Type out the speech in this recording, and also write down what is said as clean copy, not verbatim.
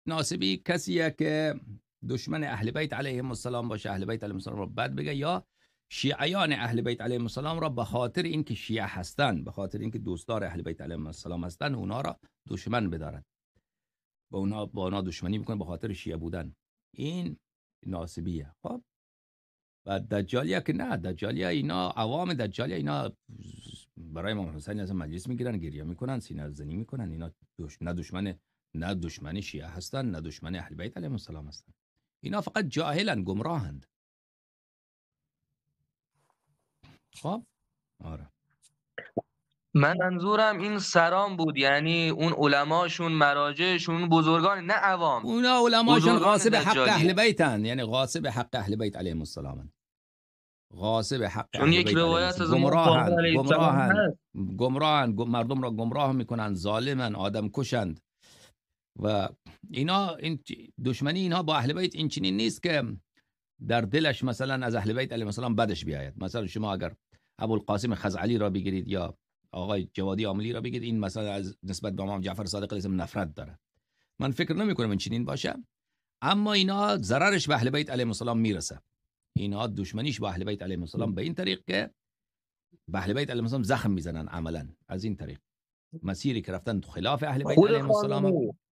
ناصبی کسیه که دشمن اهل بیت علیهم السلام باشه، اهل بیت علیهم السلام را بد بگه، یا شیعیان اهل بیت علیهم السلام را به خاطر اینکه شیعه هستن، به خاطر اینکه دوستدار اهل بیت علیهم السلام هستن، اونا را دشمن بدارد، با اونا دشمنی میکنه به خاطر شیعه بودن. این ناصبیه. خب و دجالیه که نه، دجالیه اینا عوام دجالیه، اینا برای امام حسین از مجلس میگیرن، گریه میکنن، سینه زنی میکنن. اینا نه دشمن شیعه هستن، نه دشمن اهل بیت علیهم السلام هستن. اینا فقط جاهلن، گمراهند. خب آره. من منظورم این سران بود، یعنی اون علماشون، مراجعشون، اون بزرگان، نه عوام. اونا علماشون بزرگان غاصب حق دجالیه. اهل بیتن، یعنی غاصب حق اهل بیت علیهم السلام، غاصب حق چون اهل یک بیت علیهم روایت السلام. از امام باقر علیه السلام هست. گمراهند، مردم را گمراه میکنن، ظالمن، آدم کشند. و اینا، این دشمنی اینها با اهل بیت این چنین نیست که در دلش مثلا از اهل بیت علیهم السلام بدش بیاید. مثلا شما اگر ابوالقاسم خزعلی را بگیرید یا آقای جوادی عاملی را بگیرید، این مثلا از نسبت به امام جعفر صادق علیه السلام نفرت داره. من فکر نمی کنم این چنین باشه، اما اینا ضررش به اهل بیت علیهم السلام میرسه. اینا دشمنیش با اهل بیت علیهم السلام به این طریق که به اهل بیت علیهم السلام زخم میزنن، عملا از این طریق مسیری که رفتن خلاف اهل بیت خود علیهم السلام.